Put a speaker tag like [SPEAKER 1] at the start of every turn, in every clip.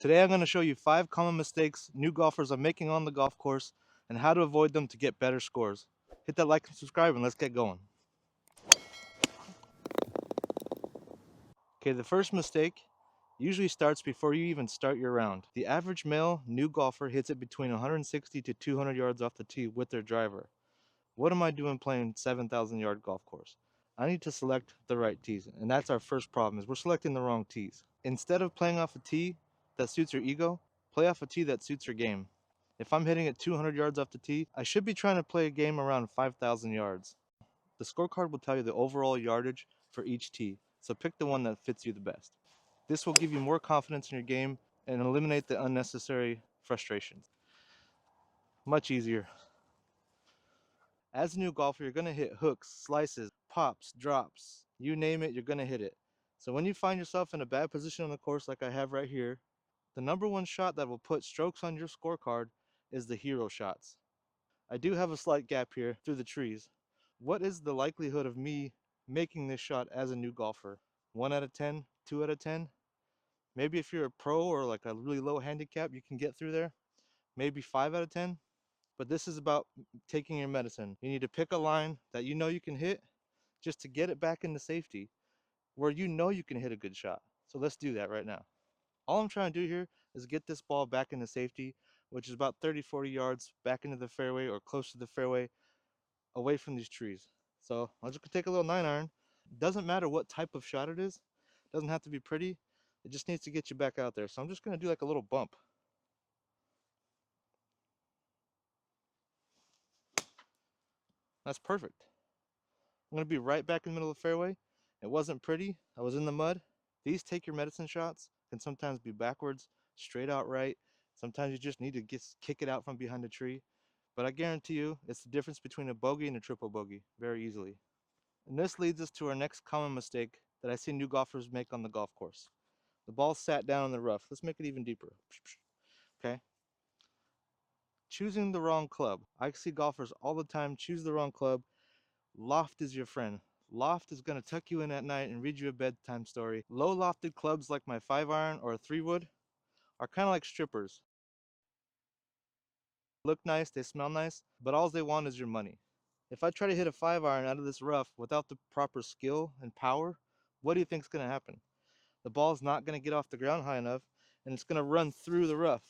[SPEAKER 1] Today I'm going to show you 5 common mistakes new golfers are making on the golf course and how to avoid them to get better scores. Hit that like and subscribe and let's get going. Okay, the first mistake usually starts before you even start your round. The average male new golfer hits it between 160 to 200 yards off the tee with their driver. What am I doing playing 7,000 yard golf course? I need to select the right tees, and that's our first problem is we're selecting the wrong tees. Instead of playing off a tee that suits your ego, play off a tee that suits your game. If I'm hitting it 200 yards off the tee, I should be trying to play a game around 5,000 yards. The scorecard will tell you the overall yardage for each tee, so pick the one that fits you the best. This will give you more confidence in your game and eliminate the unnecessary frustrations. Much easier. As a new golfer, you're going to hit hooks, slices, pops, drops, you name it, you're going to hit it. So when you find yourself in a bad position on the course like I have right here, the number one shot that will put strokes on your scorecard is the hero shots. I do have a slight gap here through the trees. What is the likelihood of me making this shot as a new golfer? 1 out of 10, 2 out of 10? Maybe if you're a pro or like a really low handicap, you can get through there. Maybe 5 out of 10. But this is about taking your medicine. You need to pick a line that you know you can hit just to get it back into safety where you know you can hit a good shot. So let's do that right now. All I'm trying to do here is get this ball back into safety, which is about 30-40 yards back into the fairway or close to the fairway away from these trees. So I'm just gonna take a little 9-iron. Doesn't matter what type of shot it is. Doesn't have to be pretty. It just needs to get you back out there. So I'm just gonna do like a little bump. That's perfect. I'm gonna be right back in the middle of the fairway. It wasn't pretty. I was in the mud. These take your medicine shots can sometimes be backwards, straight out right. Sometimes you just need to kick it out from behind a tree. But I guarantee you, it's the difference between a bogey and a triple bogey very easily. And this leads us to our next common mistake that I see new golfers make on the golf course. The ball sat down in the rough. Let's make it even deeper. Okay. Choosing the wrong club. I see golfers all the time choose the wrong club. Loft is your friend. Loft is going to tuck you in at night and read you a bedtime story. Low lofted clubs like my 5-iron or a 3-wood are kind of like strippers. Look nice, they smell nice, but all they want is your money. If I try to hit a 5-iron out of this rough without the proper skill and power, what do you think is going to happen? The ball's not going to get off the ground high enough and it's going to run through the rough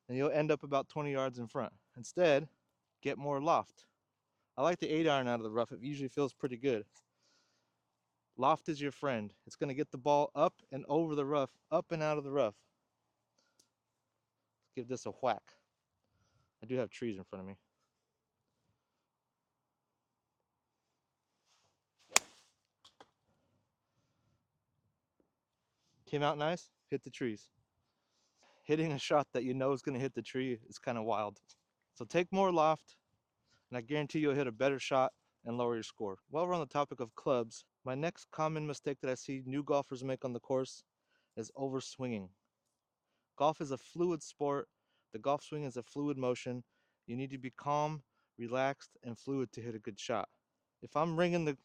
[SPEAKER 1] and you'll end up about 20 yards in front. Instead, get more loft. I like the 8-iron out of the rough. It usually feels pretty good. Loft is your friend. It's going to get the ball up and over the rough, up and out of the rough. Let's give this a whack. I do have trees in front of me. Came out nice, hit the trees. Hitting a shot that you know is going to hit the tree is kind of wild. So take more loft, and I guarantee you'll hit a better shot and lower your score. While we're on the topic of clubs, my next common mistake that I see new golfers make on the course is overswinging. Golf is a fluid sport. The golf swing is a fluid motion. You need to be calm, relaxed, and fluid to hit a good shot. If I'm wringing the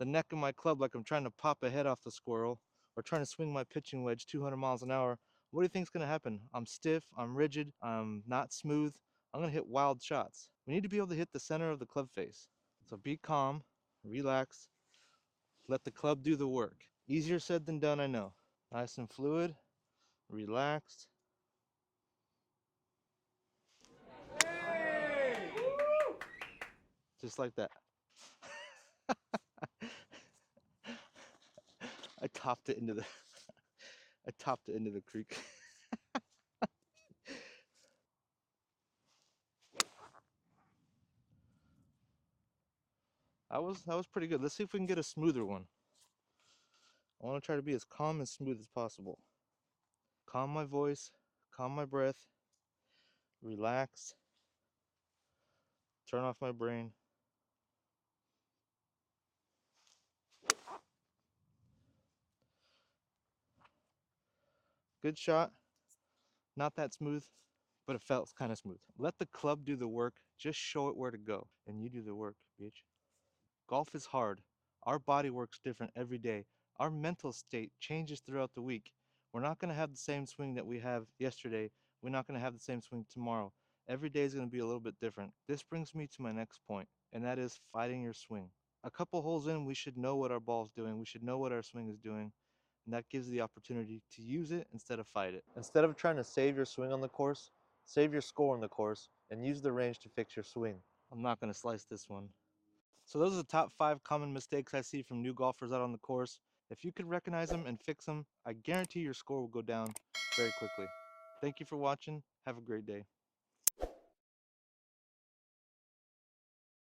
[SPEAKER 1] neck of my club like I'm trying to pop a head off the squirrel or trying to swing my pitching wedge 200 miles an hour, what do you think is going to happen? I'm stiff, I'm rigid, I'm not smooth. I'm going to hit wild shots. We need to be able to hit the center of the club face. So be calm, relax, let the club do the work. Easier said than done, I know. Nice and fluid, relaxed. Just like that. I topped it into the I topped it into the creek. That was pretty good. Let's see if we can get a smoother one. I want to try to be as calm and smooth as possible. Calm my voice, calm my breath, relax, turn off my brain. Good shot. Not that smooth, but it felt kind of smooth. Let the club do the work. Just show it where to go, and you do the work, bitch. Golf is hard. Our body works different every day. Our mental state changes throughout the week. We're not going to have the same swing that we have yesterday. We're not going to have the same swing tomorrow. Every day is going to be a little bit different. This brings me to my next point, and that is fighting your swing. A couple holes in, we should know what our ball's doing. We should know what our swing is doing, and that gives the opportunity to use it instead of fight it. Instead of trying to save your swing on the course, save your score on the course, and use the range to fix your swing. I'm not going to slice this one. So those are the top 5 common mistakes I see from new golfers out on the course. If you could recognize them and fix them, I guarantee your score will go down very quickly. Thank you for watching. Have a great day.